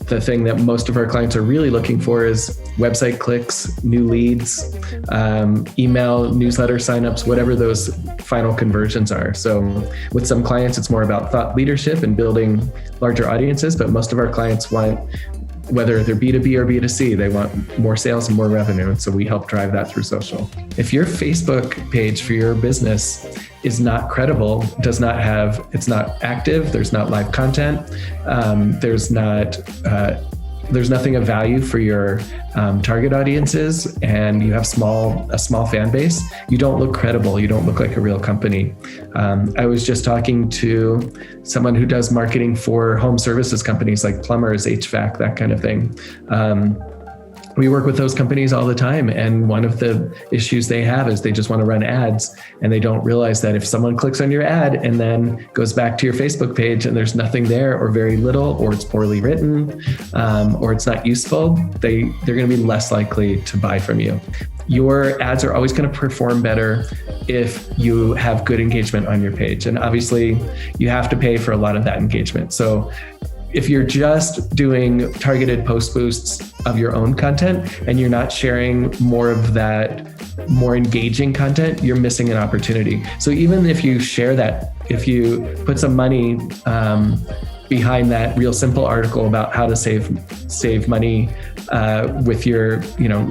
The thing that most of our clients are really looking for is website clicks, new leads, email, newsletter signups, whatever those final conversions are. So with some clients, it's more about thought leadership and building larger audiences, but most of our clients want, whether they're B2B or B2C, they want more sales and more revenue. And so we help drive that through social. If your Facebook page for your business is not credible, it's not active, there's not live content, there's nothing of value for your target audiences, and you have a small fan base, you don't look credible. You don't look like a real company. I was just talking to someone who does marketing for home services companies like plumbers, HVAC, that kind of thing. We work with those companies all the time. And one of the issues they have is they just want to run ads, and they don't realize that if someone clicks on your ad and then goes back to your Facebook page and there's nothing there, or very little, or it's poorly written, or it's not useful, they're going to be less likely to buy from you. Your ads are always going to perform better if you have good engagement on your page. And obviously you have to pay for a lot of that engagement. So if you're just doing targeted post boosts of your own content and you're not sharing more of that more engaging content, you're missing an opportunity. So even if you share that, if you put some money behind that real simple article about how to save money with your,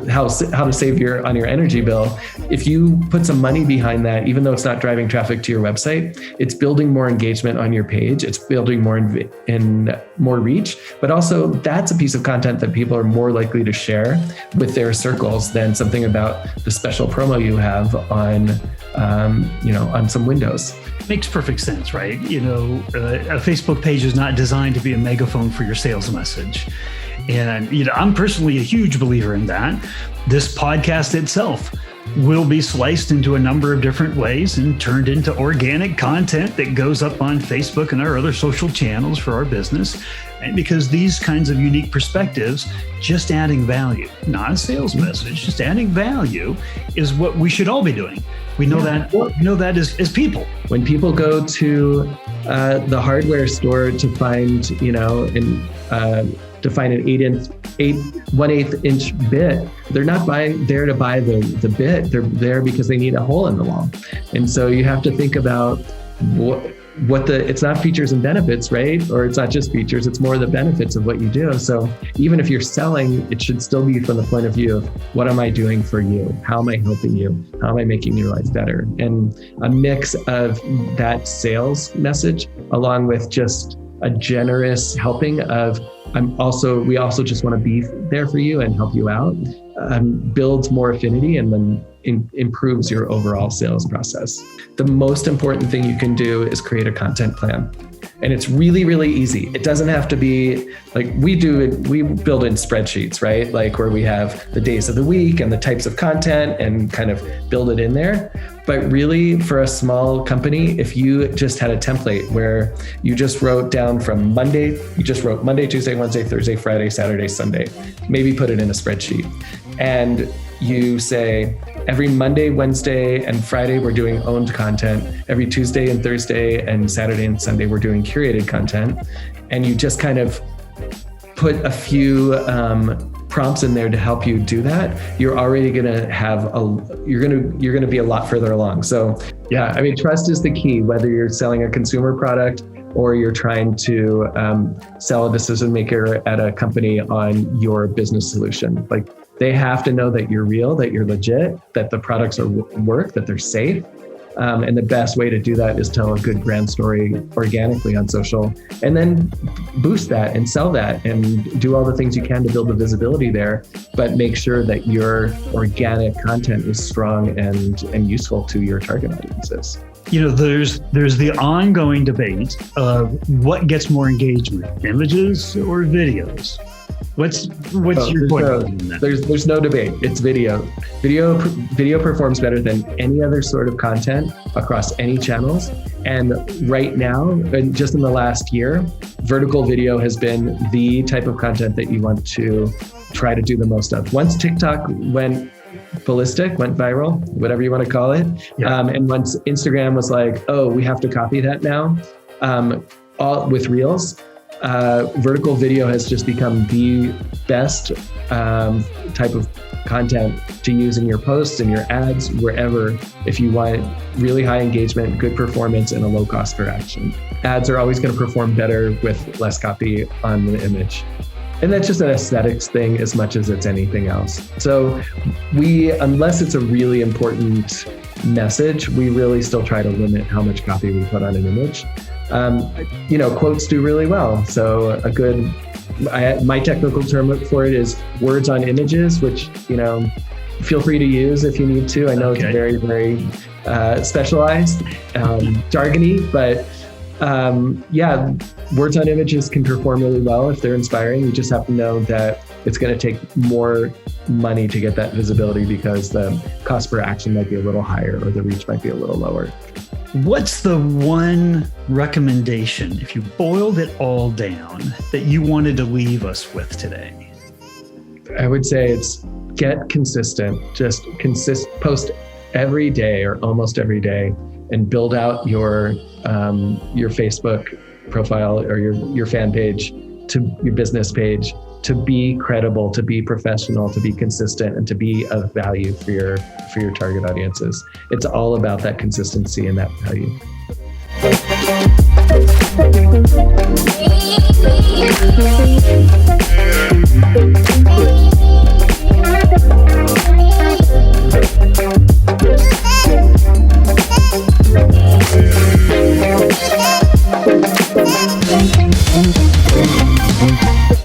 how to save on your energy bill. If you put some money behind that, even though it's not driving traffic to your website, it's building more engagement on your page. It's building more more reach, but also that's a piece of content that people are more likely to share with their circles than something about the special promo you have on some windows. Makes perfect sense, right? A Facebook page is not designed to be a megaphone for your sales message. And, I'm personally a huge believer in that. This podcast itself will be sliced into a number of different ways and turned into organic content that goes up on Facebook and our other social channels for our business. And because these kinds of unique perspectives, just adding value, not a sales message, just adding value is what we should all be doing. We know that as people. When people go to the hardware store to find, to find an 1/8 inch bit, they're not there to buy the bit. They're there because they need a hole in the wall. And so you have to think about it's not features and benefits, right? Or it's not just features, it's more the benefits of what you do. So even if you're selling, it should still be from the point of view of what am I doing for you? How am I helping you? How am I making your life better? And a mix of that sales message along with just a generous helping of we also just want to be there for you and help you out, builds more affinity and then improves your overall sales process. The most important thing you can do is create a content plan. And it's really, really easy. It doesn't have to be like we build in spreadsheets, right? Like where we have the days of the week and the types of content and kind of build it in there. But really for a small company, if you just had a template where you just wrote down from Monday, Monday, Tuesday, Wednesday, Thursday, Friday, Saturday, Sunday, maybe put it in a spreadsheet. And you say, every Monday, Wednesday, and Friday, we're doing owned content. Every Tuesday and Thursday and Saturday and Sunday, we're doing curated content. And you just kind of put a few prompts in there to help you do that. You're already going to have you're going to be a lot further along. So yeah, trust is the key, whether you're selling a consumer product or you're trying to sell a decision maker at a company on your business solution. Like, they have to know that you're real, that you're legit, that the products work, that they're safe. And the best way to do that is tell a good brand story organically on social, and then boost that and sell that and do all the things you can to build the visibility there, but make sure that your organic content is strong and useful to your target audiences. There's the ongoing debate of what gets more engagement, images or videos. What's your point on that? There's no debate. It's video. Video performs better than any other sort of content across any channels. And right now, and just in the last year, vertical video has been the type of content that you want to try to do the most of. Once TikTok went viral, whatever you want to call it. Yeah. And once Instagram was like, oh, we have to copy that now. with Reels, vertical video has just become the best type of content to use in your posts and your ads, wherever, if you want really high engagement, good performance, and a low cost per action. Ads are always going to perform better with less copy on the image. And that's just an aesthetics thing as much as it's anything else. So unless it's a really important message, we really still try to limit how much copy we put on an image. Quotes do really well. So my technical term for it is words on images, which, feel free to use if you need to. I know It's very, very specialized, jargony, but words on images can perform really well if they're inspiring. You just have to know that it's going to take more money to get that visibility because the cost per action might be a little higher or the reach might be a little lower. What's the one recommendation, if you boiled it all down, that you wanted to leave us with today? I would say it's get consistent. Just post every day or almost every day, and build out your Facebook profile or your fan page to your business page to be credible, to be professional, to be consistent, and to be of value for your target audiences. It's all about that consistency and that value.